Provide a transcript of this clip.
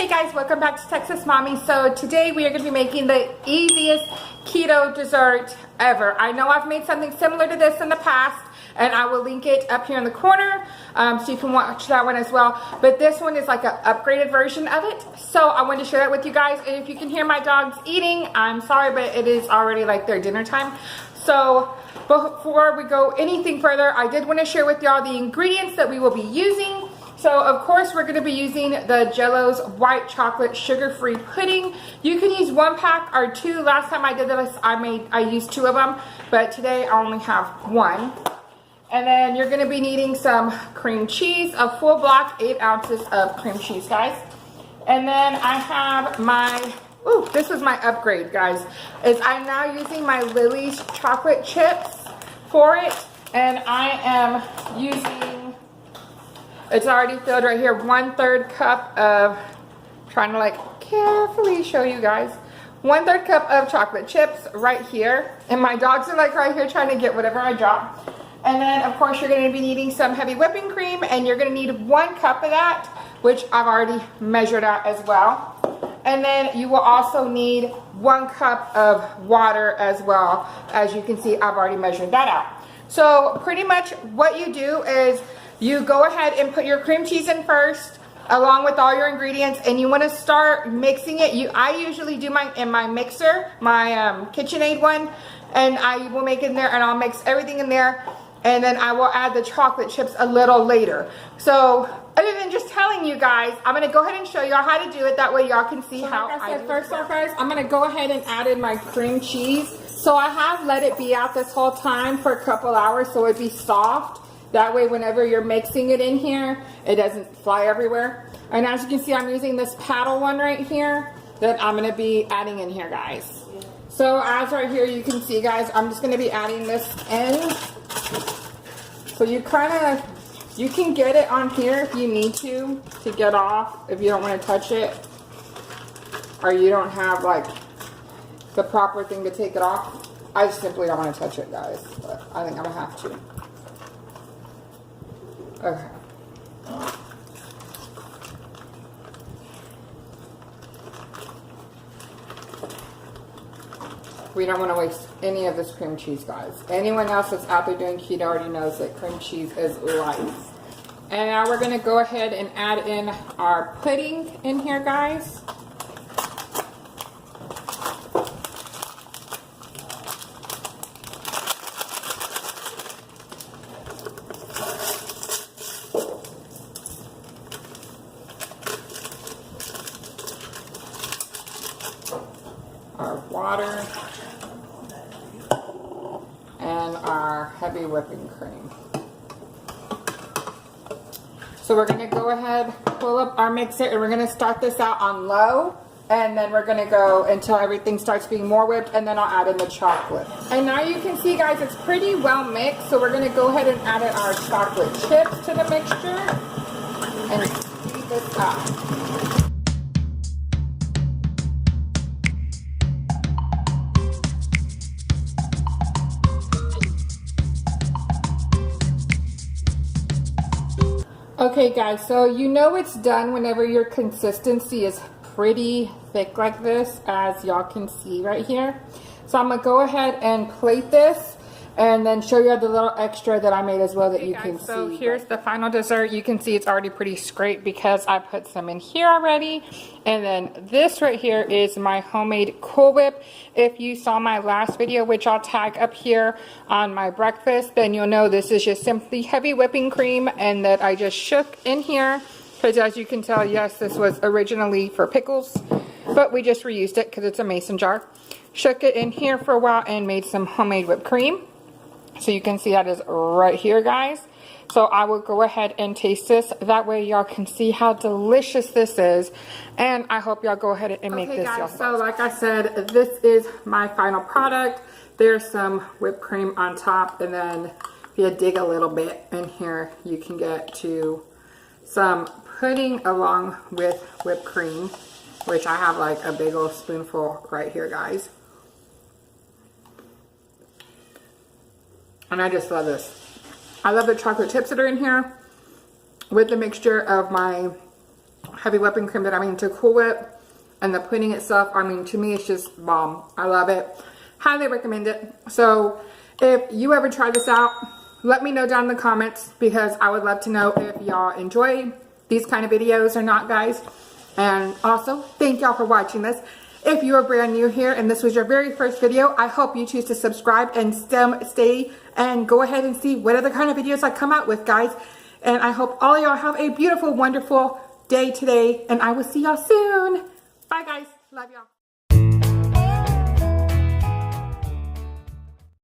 Hey guys, welcome back to Texas Mommy. So today we are going to be making the easiest keto dessert ever. I know I've made something similar to this in the past, and I will link it up here in the corner so you can watch that one as well. But this one is like an upgraded version of it. So I wanted to share that with you guys. And if you can hear my dogs eating, I'm sorry, but it is already like their dinner time. So before we go anything further, I did want to share with y'all the ingredients that we will be using. So of course we're going to be using the Jello's white chocolate sugar-free pudding. You can use 1 pack or 2. Last time I did this, I used 2 of them, but today I only have 1. And then you're going to be needing some cream cheese, a full block, 8 ounces of cream cheese, guys. And then I have my, this was my upgrade, guys, is I'm now using my Lily's chocolate chips for it. And I am using, it's already filled right here, 1/3 cup of, trying to like carefully show you guys, 1/3 cup of chocolate chips right here. And my dogs are like right here trying to get whatever I drop. And then of course you're going to be needing some heavy whipping cream, and you're going to need 1 cup of that, which I've already measured out as well. And then you will also need 1 cup of water as well. As you can see, I've already measured that out. So pretty much what you do is you go ahead and put your cream cheese in first, along with all your ingredients, and you want to start mixing it. I usually do mine in my mixer, my KitchenAid one, and I will make it in there, and I'll mix everything in there, and then I will add the chocolate chips a little later. So other than just telling you guys, I'm going to go ahead and show y'all how to do it. That way y'all can see how I do it. First off, guys, I'm going to go ahead and add in my cream cheese. So I have let it be out this whole time for a couple hours so it'd be soft. That way whenever you're mixing it in here, it doesn't fly everywhere. And as you can see, I'm using this paddle one right here that I'm going to be adding in here, guys. So as right here you can see, guys, I'm just going to be adding this in. So you you can get it on here if you need to get off, if you don't want to touch it, or you don't have like the proper thing to take it off. I just simply don't want to touch it, guys, but I think I'm going to have to. Okay. We don't want to waste any of this cream cheese, guys. Anyone else that's out there doing keto already knows that cream cheese is life. And now we're going to go ahead and add in our pudding in here, guys. Our water. And our heavy whipping cream. So we're going to go ahead, pull up our mixer, and we're going to start this out on low, and then we're going to go until everything starts being more whipped, and then I'll add in the chocolate. And now you can see, guys, it's pretty well mixed, so we're going to go ahead and add in our chocolate chips to the mixture and speed this up. Okay guys, so you know it's done whenever your consistency is pretty thick like this, as y'all can see right here. So I'm gonna go ahead and plate this and then show you the little extra that I made as well that you can see. So here's the final dessert. You can see it's already pretty scraped because I put some in here already. And then this right here is my homemade Cool Whip. If you saw my last video, which I'll tag up here on my breakfast, then you'll know this is just simply heavy whipping cream and that I just shook in here. Because as you can tell, yes, this was originally for pickles, but we just reused it because it's a mason jar. Shook it in here for a while and made some homemade whipped cream. So you can see that is right here, guys. So I will go ahead and taste this. That way y'all can see how delicious this is. And I hope y'all go ahead and make this yourself. So like I said, this is my final product. There's some whipped cream on top. And then if you dig a little bit in here, you can get to some pudding along with whipped cream, which I have like a big old spoonful right here, guys. And I just love this. I love the chocolate chips that are in here with the mixture of my heavy whipping cream that I'm going to Cool Whip. And the pudding itself, I mean, to me, it's just bomb. I love it. Highly recommend it. So if you ever try this out, let me know down in the comments, because I would love to know if y'all enjoy these kind of videos or not, guys. And also, thank y'all for watching this. If you are brand new here and this was your very first video, I hope you choose to subscribe and stay and go ahead and see what other kind of videos I come out with, guys. And I hope all y'all have a beautiful, wonderful day today. And I will see y'all soon. Bye, guys. Love y'all.